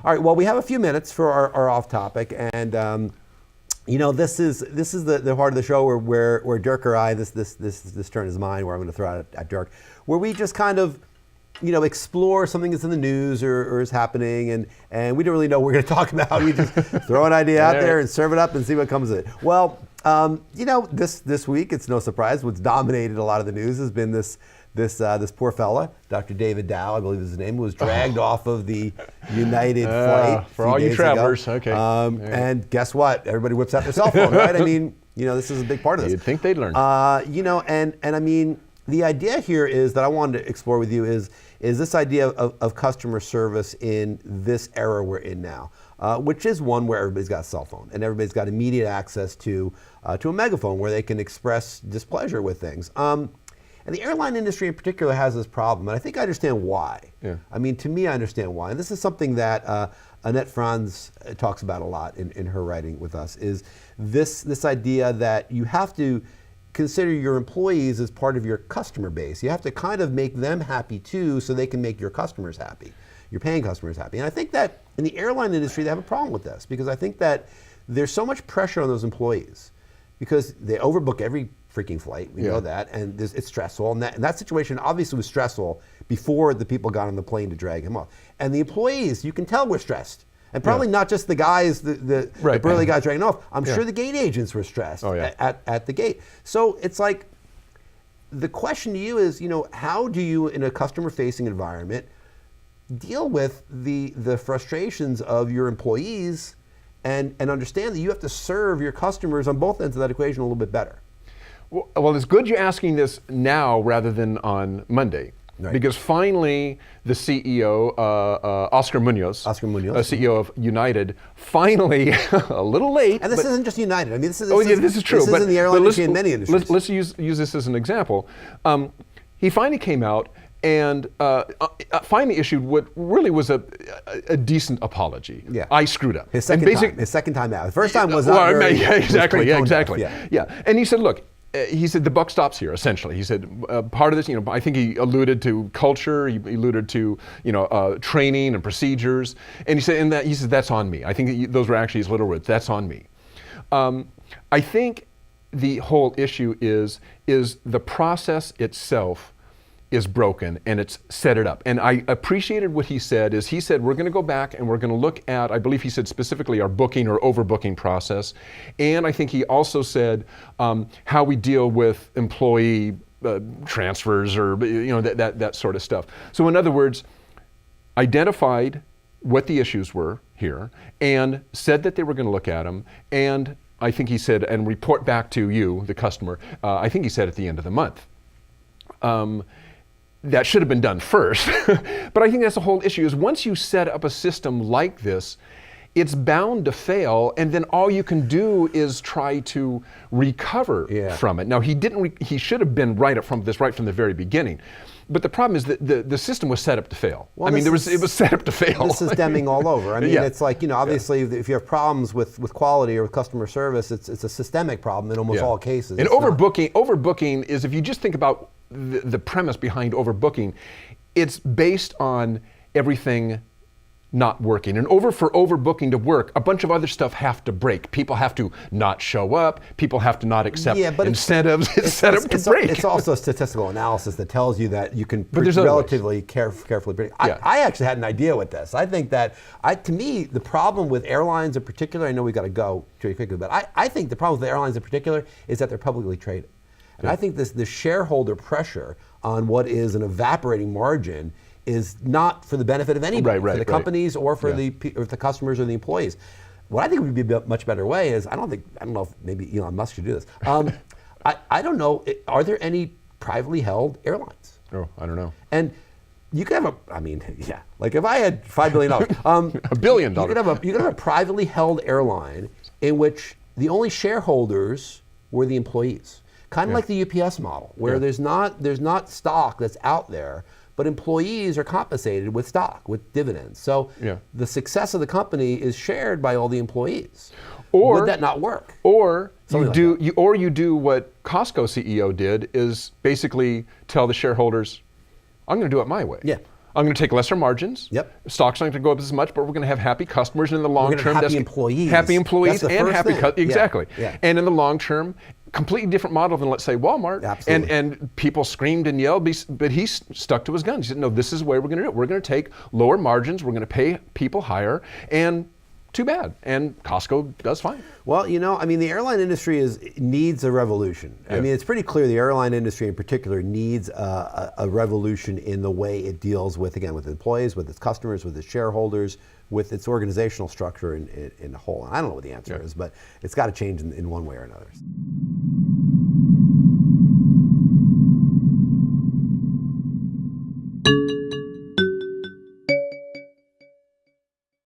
All right, well, we have a few minutes for our off topic, and this is the part of the show where Dirk or I, this turn is mine, where I'm going to throw it at Dirk, where we just kind of explore something that's in the news or is happening, and we don't really know what we're going to talk about. We just throw an idea out there and serve it up and see what comes of it. Well, this week, it's no surprise, what's dominated a lot of the news has been this poor fella, Dr. David Dow, I believe is his name, was dragged off of the United flight for all you travelers. Ago. Okay. And guess what? Everybody whips out their cell phone, right? I mean, this is a big part of this. You'd think they'd learn. And I mean, the idea here is that I wanted to explore with you is this idea of customer service in this era we're in now, which is one where everybody's got a cell phone and everybody's got immediate access to a megaphone where they can express displeasure with things. And the airline industry in particular has this problem, and I think I understand why. Yeah. I mean, to me, I understand why. And this is something that Annette Franz talks about a lot in her writing with us, is this idea that you have to consider your employees as part of your customer base. You have to kind of make them happy too, so they can make your customers happy, your paying customers happy. And I think that in the airline industry, they have a problem with this, because I think that there's so much pressure on those employees because they overbook every freaking flight, we know that, and it's stressful, and that situation obviously was stressful before the people got on the plane to drag him off. And the employees, you can tell, were stressed. And probably not just the guys, the burly guys dragging off. I'm sure the gate agents were stressed at the gate. So it's like, the question to you is, how do you, in a customer-facing environment, deal with the frustrations of your employees and understand that you have to serve your customers on both ends of that equation a little bit better? Well, it's good you're asking this now rather than on Monday. Right. Because finally, the CEO, Oscar Munoz, CEO of United, finally, a little late. And this isn't just United. I mean, this is true. This is in the airline industry in many industries. Let's use this as an example. He finally came out and finally issued what really was a decent apology. Yeah. I screwed up. His second time out. The first time was not very, exactly. Yeah. Yeah. And he said, look, he said the buck stops here. Essentially, he said part of this. I think he alluded to culture. He alluded to training and procedures. And he said, that's on me. I think those were actually his literal words. That's on me. I think the whole issue is the process itself is broken, and it's set it up. And I appreciated what he said, is he said, we're gonna go back and we're gonna look at, I believe he said specifically our booking or overbooking process. And I think he also said how we deal with employee transfers or that sort of stuff. So in other words, identified what the issues were here and said that they were gonna look at them, and I think he said, and report back to you, the customer, I think he said at the end of the month. That should have been done first. But I think that's the whole issue, is once you set up a system like this, it's bound to fail, and then all you can do is try to recover from it. Now, he should have been right from the very beginning. But the problem is that the system was set up to fail. Well, it was set up to fail. This is Deming all over. I mean, it's like, obviously if you have problems with quality or with customer service, it's a systemic problem in almost all cases. And overbooking is, if you just think about the premise behind overbooking, it's based on everything not working. And for overbooking to work, a bunch of other stuff have to break. People have to not show up. People have to not accept incentives. It's set up to break. It's also statistical analysis that tells you that you can relatively carefully predict. I actually had an idea with this. I think that, to me, the problem with airlines in particular, I know we got to go pretty quickly, but I think the problem with the airlines in particular is that they're publicly traded. And I think the shareholder pressure on what is an evaporating margin is not for the benefit of anybody, for the companies or for the customers or the employees. What I think would be a much better way is, I don't know if maybe Elon Musk should do this. I don't know, are there any privately held airlines? Oh, I don't know. And you could have like if I had $5 billion, $1 billion. You could have a privately held airline in which the only shareholders were the employees. Kind of like the UPS model, where there's not stock that's out there, but employees are compensated with stock, with dividends. So the success of the company is shared by all the employees. Or would that not work? Or you do what Costco CEO did, is basically tell the shareholders, I'm going to do it my way. Yeah. I'm going to take lesser margins. Yep. Stock's not going to go up as much, but we're going to have happy customers, and in the long We're gonna term, have happy employees. happy employees That's the and first happy thing. exactly. Yeah. And in the long term, completely different model than, let's say, Walmart. Absolutely. And people screamed and yelled, but he stuck to his guns. He said, no, this is the way we're going to do it. We're going to take lower margins. We're going to pay people higher, and too bad. And Costco does fine. Well, you know, I mean, the airline industry needs a revolution. I mean, it's pretty clear the airline industry in particular needs a revolution in the way it deals with, again, with employees, with its customers, with its shareholders, with its organizational structure in a whole. And I don't know what the answer is, but it's got to change in one way or another.